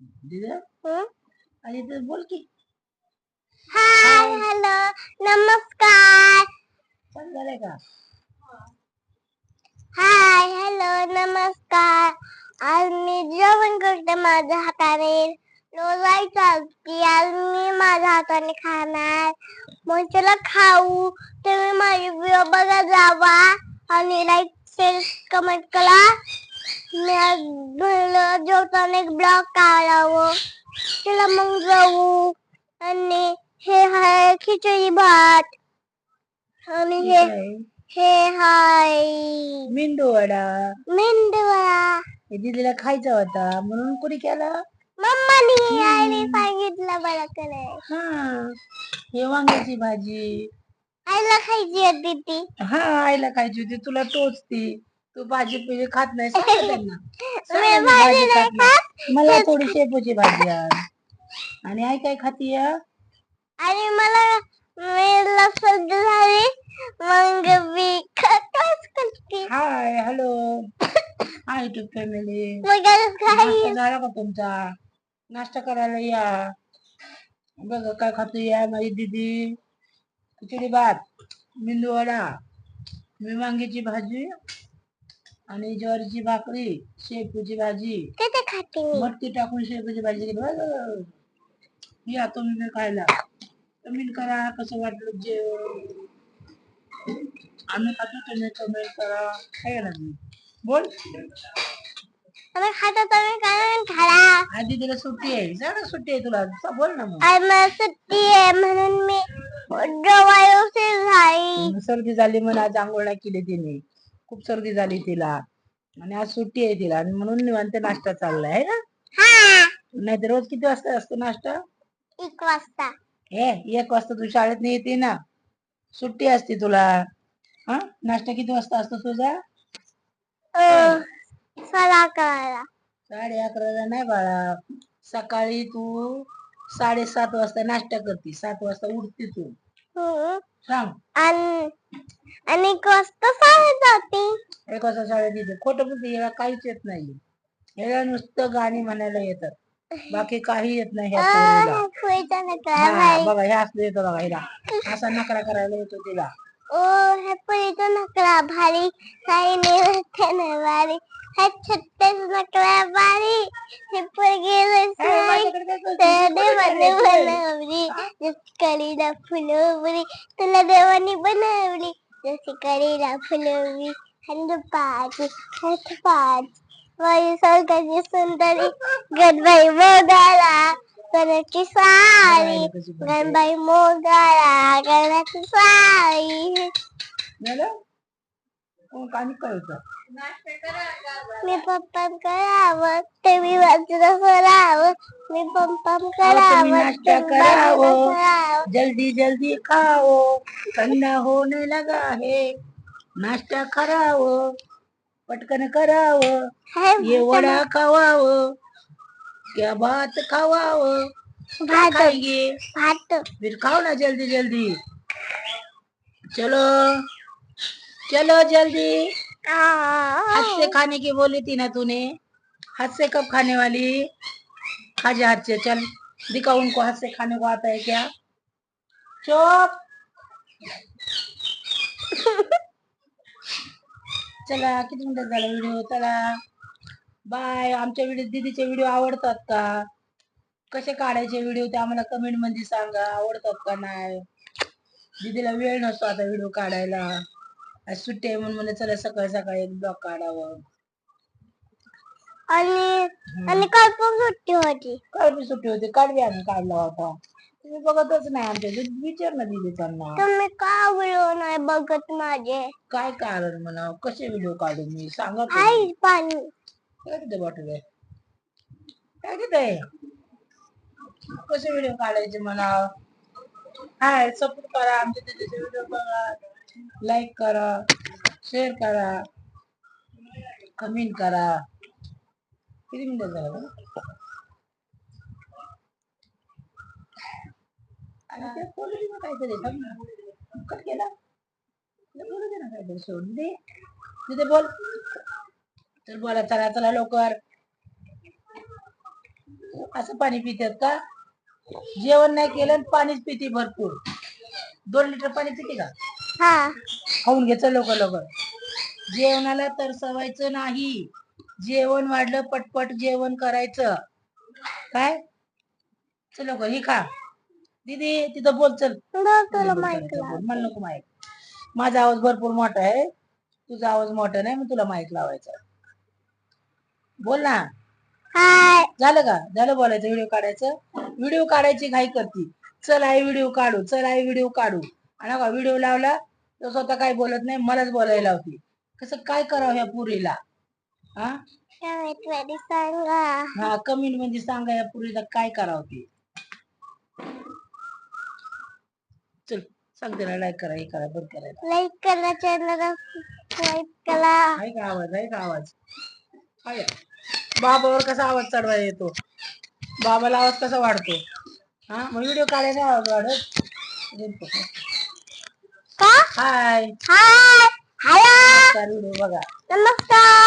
दिदा आणि तर बोल की हाय हॅलो नमस्कार. चाल झालंय का? हाय हॅलो नमस्कार. आज मी जेवण करते माझ्या हाताने. रोज आई चालती, आज मी माझ्या हाताने खाणार. मग चला खाऊ. तुम्ही माझी व्हिडिओ बघा जावा आणि लाईक शेअर कमेंट करा. मी आज म्हणलं जेवताना एक ब्लॉग काढावं. चला मग जाऊ. आणि हे आहे खिचडी भात आणि हे काय? हे हाय मेंदू वडा. मेंदूवडा. हे दीदीला खायचा होता म्हणून कुणी केला? मम्मानी आईने सांगितलं मला करायला. हा, हे वांग्याची भाजी. आईला खायची होती ती. हा, आईला खायची होती, तुला टोचती. तू भाजी पिजी खात नाही, सांग त्यांना. सांग मी ना, मी भाजी भाजी नाही खात नाही. खात. मला थोडी शेपूची भाजी आण. आणि आई काय खातीय? आणि मला मी सर्दी झाली मग मी खतच करते. Hi hello hi to family. मग नाश्ता झाला का तुमचा? नाश्ता करायला या. बघ काय खाते या माझी दीदी. खिचडी भात, मेंदू वडा, मी वांग्याची भाजी आणि ज्वारीची भाकरी, शेपूची भाजी, किती खाते मी? मटकी टाकून शेपूची भाजी केली. या तुम्ही खायला. कमेंट करा कसं वाटलं जेवण. आम्ही खातो तुम्ही कमेंट करा. काय ना बोल. तुम्ही खाता तुम्ही काय खाला. आधी तिला सुट्टी आहे, जरा सुट्टी आहे तुला, बोल ना मग. आज मला सुट्टी आहे म्हणून मी जेवायला उशीर झाली. सर्दी झाली म्हणून आज आंघोळ नाही केली तिने. खूप सर्दी झाली तिला आणि आज सुट्टी आहे तिला आणि म्हणून निवांत नाश्ता चाललाय आहे ना. नाही तर रोज किती वाजता असतो नाश्ता? 1 वाजता. 1 वाजता तू शाळेत नाही येते ना, सुट्टी असते तुला. हा, नाश्ता किती वाजता असतो तुझा? 11:15. 11:30 नाही बाळा. सकाळी तू 7:30 वाजता नाश्ता करते, 7 वाजता उठते तू. सांग. आणि 1 वाजता शाळेत जाते. 1 वाजता शाळेत येते. खोटं बोलते, याला काहीच येत नाही. याला नुसतं गाणी म्हणायला येतात, बाकी काही येत नाही ह्या पोरीला. बघा हे असलं येतं बघा हिला. असा नकरा करायला येतो तिला. ह्या पोरीचा नकरा भारी. काही नाही भारी. ह्या छत्तीस नकरा भारी. हे पोरगी देवाने बनवली जशी कळीला फुलवली. तुला देवाने बनवली जशी कळीला फुलवली. हंदपाची हंदपाची माझी स्वर्गाची सुंदरी. गणबाई मोगाला गणाची साडी. गणबाई मोगाला गणाची साडी. मी पप्पन करावं तुम्ही बाजूला करावं. मी पप्पन करावं करावं. जल्दी जल्दी खाओ, ठंडा होने लगा है. नाश्ता करावं, पटकन करावं. ये वडा खावावं, क्या भात खावावं. क्या खाएंगे? भात. फिर खाओ ना जल्दी जल्दी. चलो चलो जल्दी. हाथ से खाने की बोली थी ना तूने. हाथ से कब खाने वाली? खा जा हाथ से. चल दिखा उनको हाथ से खाने को आता है क्या? चुप. चला किती मिनिटं झाला व्हिडिओ. चला बाय. आमच्या व्हिडिओ दीदीचे व्हिडिओ आवडतात का? कसे काढायचे व्हिडिओ ते आम्हाला कमेंट मध्ये सांगा. आवडतात का नाही? दीदीला वेळ नसतो आता व्हिडिओ काढायला. आज सुट्टी आहे म्हणून चला सकाळी सकाळी एक ब्लॉग काढावं. आणि काल पण सुट्टी होती. काल बी सुट्टी होती, काल बी आम्ही काढला होता. तुम्ही बघतच नाही आमच्या. विचार ना दीदी त्यांना. तुम्ही का व्हिडिओ नाही बघत माझे? काय कारण म्हणा, कसे व्हिडिओ काढू मी सांगा. हाय पाणी. काय तिथे बॉटल आहे? काय तिथे? कसे व्हिडिओ काढायचे म्हणा. हाय सपोर्ट करा, आमच्या दीदीचे व्हिडिओ बघा, लाईक करा, शेअर करा, कमेंट करा. किती मिनिटं झालं? आणि ते बोलू दे ना काहीतरी. कट केला. बोलू दे ना काहीतरी. सोडून दे तिथे बोल. तर बोला चला चला लवकर. असं पाणी पितात का? जेवण नाही केलं आणि पाणीच पिते भरपूर. 2 लिटर पाणी पिते का? हा. खाऊन घ्यायचं लवकर लवकर. जेवणाला तरसवायचं नाही. जेवण वाढलं पटपट जेवण करायचं. काय? चल लवकर ही खा. दीदी तिथं बोल चल. तुला बोल, माहित करायचं, बोल. मला नको माहित. माझा आवाज भरपूर मोठा आहे. तुझा आवाज मोठा नाही, मग तुला माईक लावायचा. बोल ना. हाय. झालं का? झालं बोलायचं, व्हिडिओ काढायचं. व्हिडिओ काढायची घाई करती. चल आई व्हिडिओ काढू, चल आई व्हिडिओ काढू. आणि का व्हिडिओ लावला तर स्वतः काय बोलत नाही, मलाच बोलायला लावती. कसं काय करावं ह्या पुरीला? हा सांगा. हा, कमेंट मध्ये सांगा या पुरीला काय करावं ते. चल सांग त्याला लाईक करा, हे करा, बंद करायला. लाईक करा, चॅनल सबस्क्राईब करा. आहे का आवाज? आहे का आवाज? आहे. बाबावर कसा आवाज चढवायला येतो? बाबाला आवाज कसा वाढतो? हा, मग व्हिडिओ काढायचा आवाज वाढत. का? हाय. हाय. हाय. व्हिडिओ बघा. नमस्कार.